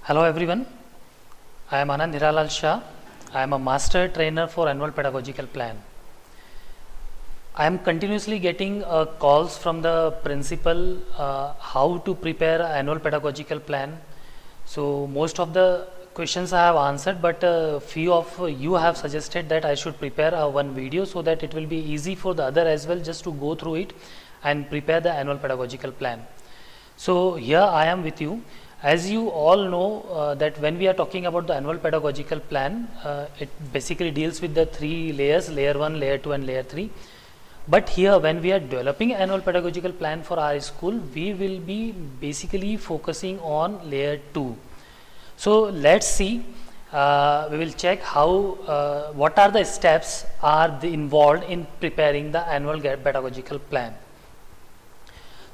Hello everyone, I am Anand Hiralal Shah. I am a master trainer for annual pedagogical plan. I am continuously getting calls from the principal how to prepare annual pedagogical plan. So most of the questions I have answered, but few of you have suggested that I should prepare one video so that it will be easy for the other as well just to go through it and prepare the annual pedagogical plan. So here I am with you. As you all know that when we are talking about the annual pedagogical plan, it basically deals with the three layers, layer 1, layer 2 and layer 3. But here when we are developing annual pedagogical plan for our school, we will be basically focusing on layer 2. So let's see, we will check how, what are the steps are involved in preparing the annual pedagogical plan.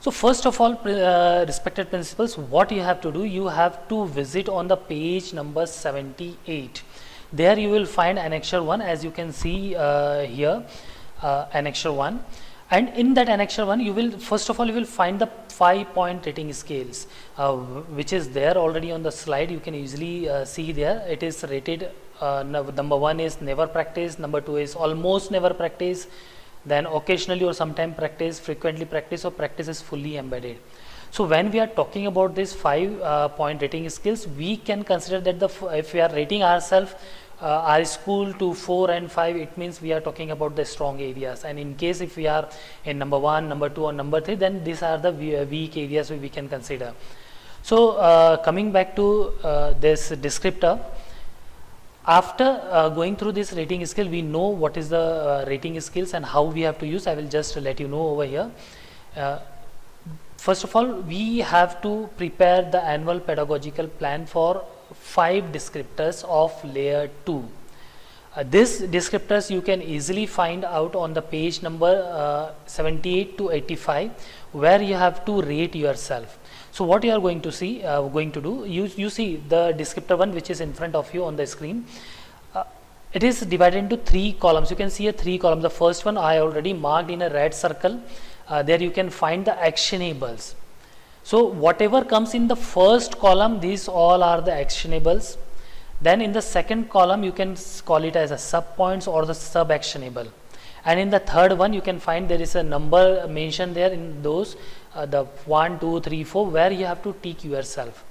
So first of all, respected principals, what you have to do, you have to visit on the page number 78. There you will find annexure 1, as you can see here, annexure 1. And in that annexure 1, you will, first of all, you will find the 5-point rating scales, which is there already on the slide. You can easily see there. It is rated, number 1 is never practice, number 2 is almost never practice, then occasionally or sometime practice, frequently practice, or practice is fully embedded. So when we are talking about this 5-point rating skills, we can consider that if we are rating ourselves, our school to 4 and 5, it means we are talking about the strong areas. And in case if we are in number 1, number 2 or number 3, then these are the weak areas we can consider. So coming back to this descriptor, after going through this rating skill, we know what is the rating skills and how we have to use. I will just let you know over here. First of all, we have to prepare the annual pedagogical plan for 5 descriptors of layer 2. These descriptors you can easily find out on the page number 78 to 85, where you have to rate yourself. So what you are going to see, you see the descriptor 1, which is in front of you on the screen. It is divided into 3 columns. You can see 3 columns. The first one I already marked in a red circle. There you can find the actionables. So whatever comes in the first column, these all are the actionables. Then in the second column, you can call it as a sub points or the sub actionable. And in the third one, you can find there is a number mentioned there in those, the 1, 2, 3, 4, where you have to tick yourself.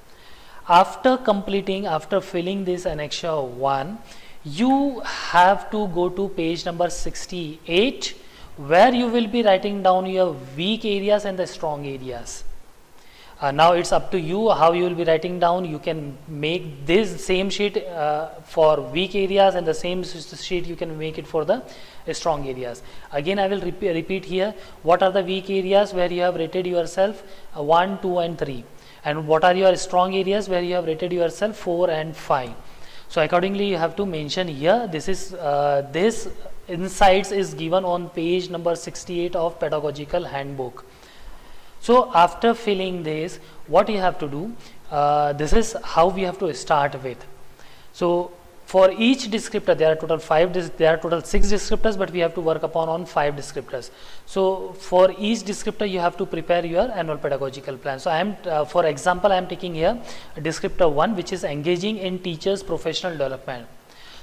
After completing, after filling this annexure 1, you have to go to page number 68, where you will be writing down your weak areas and the strong areas. Now it's up to you how you will be writing down. You can make this same sheet for weak areas, and the same sheet you can make it for the strong areas. Again, I will repeat here, what are the weak areas where you have rated yourself 1, 2 and 3, and what are your strong areas where you have rated yourself 4 and 5. So accordingly you have to mention here. This is this insights is given on page number 68 of pedagogical handbook. So after filling this, what you have to do, this is how we have to start with. So for each descriptor, there are total 6 descriptors, but we have to work upon on 5 descriptors. So for each descriptor, you have to prepare your annual pedagogical plan. So I am, for example, I am taking here descriptor 1, which is engaging in teachers' professional development.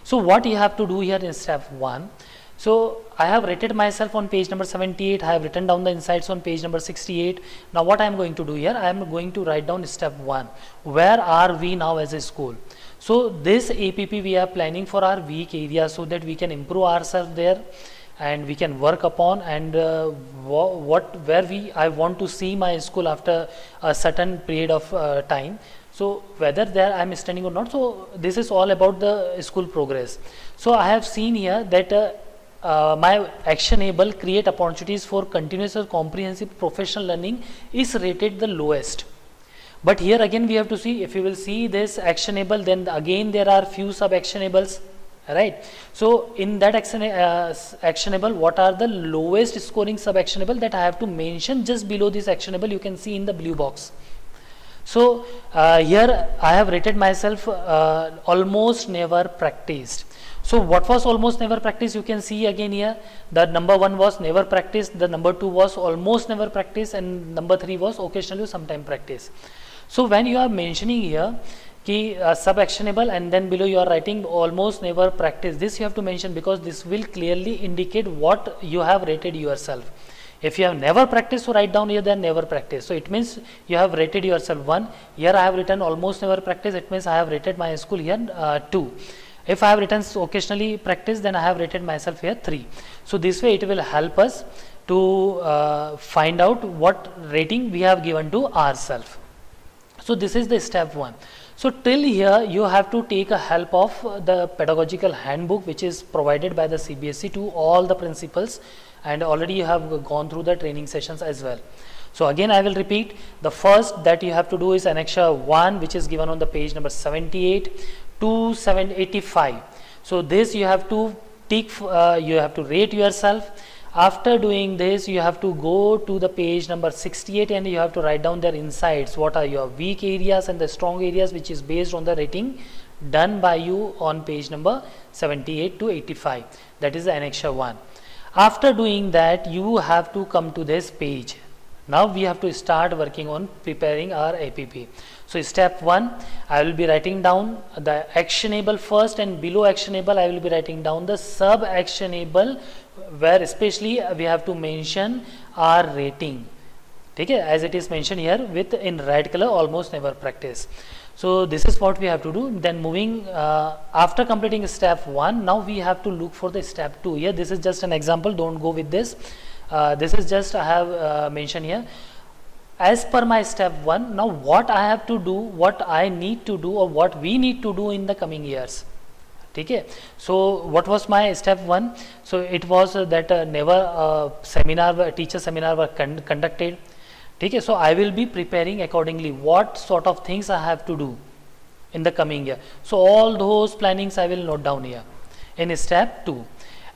So what you have to do here in step 1. So I have rated myself on page number 78. I have written down the insights on page number 68. Now what I am going to do here, I am going to write down step 1. Where are we now as a school? So this APP we are planning for our weak area, so that we can improve ourselves there and we can work upon, and I want to see my school after a certain period of time. So whether there I am standing or not, so this is all about the school progress. So I have seen here that my actionable create opportunities for continuous or comprehensive professional learning is rated the lowest. But here again we have to see, if you will see this actionable, then again there are few sub actionables, right? So in that actionable, what are the lowest scoring sub actionable that I have to mention just below this actionable, you can see in the blue box. So here I have rated myself almost never practiced. So what was almost never practiced, you can see again here, the number 1 was never practiced, the number 2 was almost never practiced, and number 3 was occasionally sometime practice. So when you are mentioning here, ki sub actionable, and then below you are writing almost never practice. This you have to mention because this will clearly indicate what you have rated yourself. If you have never practiced, so write down here then never practice. So it means you have rated yourself 1. Here I have written almost never practice. It means I have rated my school here 2. If I have written occasionally practice, then I have rated myself here 3. So this way it will help us to find out what rating we have given to ourselves. So this is the step 1. So till here you have to take a help of the pedagogical handbook which is provided by the CBSE to all the principals, and already you have gone through the training sessions as well. So again I will repeat, the first that you have to do is Annexure 1, which is given on the page number 78 to 785. So this you have to tick, you have to rate yourself. After doing this, you have to go to the page number 68 and you have to write down their insights. What are your weak areas and the strong areas, which is based on the rating done by you on page number 78 to 85. That is the Annexure 1. After doing that, you have to come to this page. Now we have to start working on preparing our APP. So step 1, I will be writing down the actionable first, and below actionable I will be writing down the sub actionable, where especially we have to mention our rating. Okay, as it is mentioned here with in red color, almost never practice. So this is what we have to do. Then moving after completing step 1, now we have to look for the step 2. Here this is just an example, don't go with this. This is just I have mentioned here. As per my step 1, now what I have to do, what I need to do, or what we need to do in the coming years. Okay. So what was my step 1? So it was that never seminar, teacher seminar were conducted. Okay. So I will be preparing accordingly what sort of things I have to do in the coming year. So all those plannings I will note down here in step 2.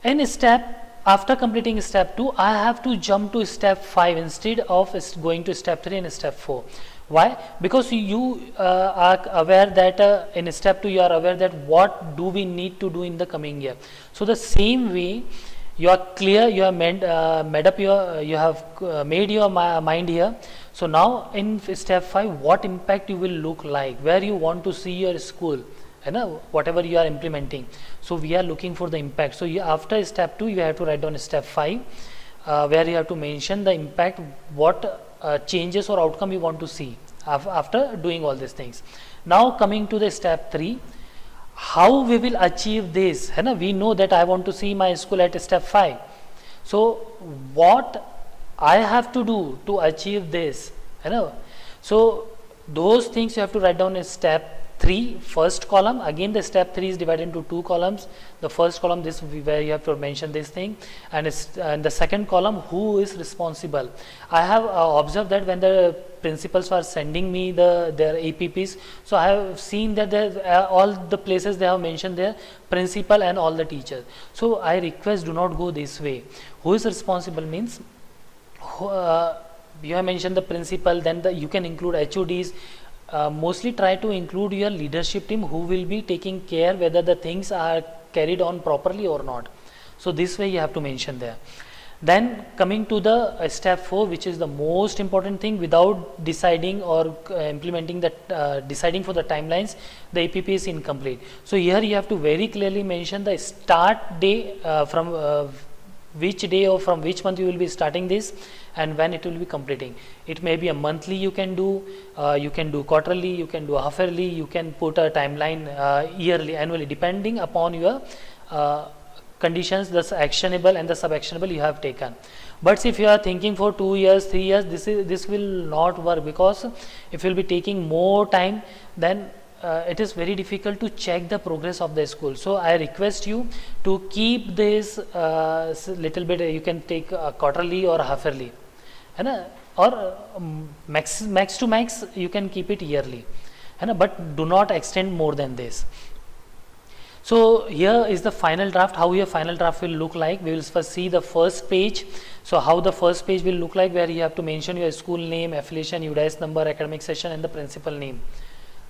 In step, after completing step 2, I have to jump to step 5 instead of going to step 3 and step 4. Why? Because you are aware that in step 2 you are aware that what do we need to do in the coming year. So the same way you are clear, you have made up your, you have made your mind here. So now in step 5, what impact you will look like, where you want to see your school, whatever you are implementing. So we are looking for the impact. So after step 2 you have to write down step 5, where you have to mention the impact, what changes or outcome you want to see after doing all these things. Now coming to the step 3, how we will achieve this. We know that I want to see my school at step 5. So what I have to do to achieve this. So those things you have to write down in step 3, first column. Again the step 3 is divided into 2 columns. The first column, this where you have to mention this thing, and the second column, who is responsible. I have observed that when the principals were sending me their APPs, so I have seen that all the places they have mentioned their principal and all the teachers. So I request, do not go this way. Who is responsible means you have mentioned the principal, then you can include HODs. Mostly try to include your leadership team who will be taking care whether the things are carried on properly or not. So this way you have to mention there. Then coming to the step 4, which is the most important thing, without deciding or implementing that, deciding for the timelines, the APP is incomplete. So here you have to very clearly mention the start day, from which day or from which month you will be starting this, and when it will be completing. It may be a monthly you can do quarterly, you can do half yearly, you can put a timeline yearly, annually, depending upon your conditions, the actionable and the sub actionable you have taken. But if you are thinking for 2 years, 3 years, this will not work, because if you will be taking more time, then it is very difficult to check the progress of the school. So I request you to keep this little bit, you can take quarterly or half yearly, or max to max you can keep it yearly, but do not extend more than this. So here is the final draft, how your final draft will look like. We will first see the first page. So how the first page will look like, where you have to mention your school name, affiliation, UDIS number, academic session, and the principal name.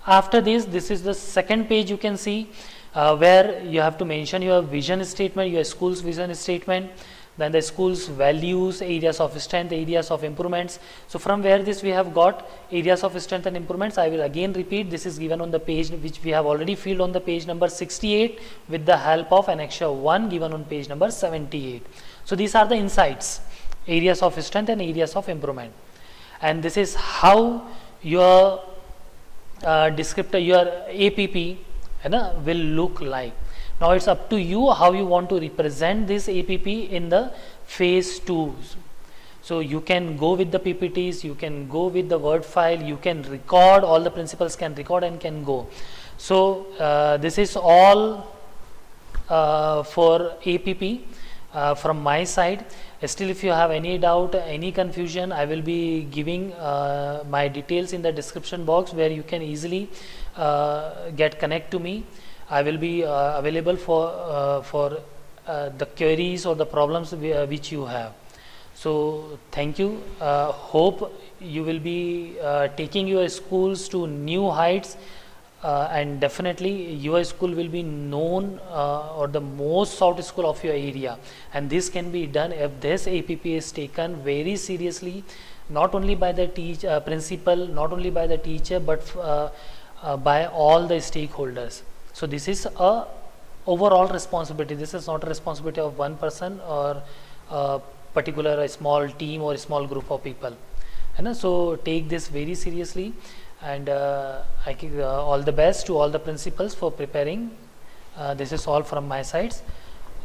After this is the second page you can see, where you have to mention your vision statement, your school's vision statement. then the school's values, areas of strength, areas of improvements. So from where this we have got areas of strength and improvements, I will again repeat, this is given on the page which we have already filled on the page number 68 with the help of annexure 1 given on page number 78. So these are the insights, areas of strength and areas of improvement, and this is how your descriptor, your APP will look like. Now it's up to you how you want to represent this APP in the phase 2. So you can go with the PPTs, you can go with the Word file, you can record, all the principals can record and can go. So this is all for APP from my side. Still, if you have any doubt, any confusion, I will be giving my details in the description box where you can easily get connect to me. I will be available for the queries or the problems which you have. So thank you. Hope you will be taking your schools to new heights, and definitely your school will be known or the most sought school of your area, and this can be done if this APP is taken very seriously, not only by the principal, not only by the teacher, but by all the stakeholders. So this is a overall responsibility. This is not a responsibility of one person or a particular small team or a small group of people. And so take this very seriously, and I give all the best to all the principals for preparing. This is all from my side.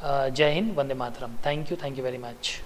Jai Hind, Vande Mataram. Thank you very much.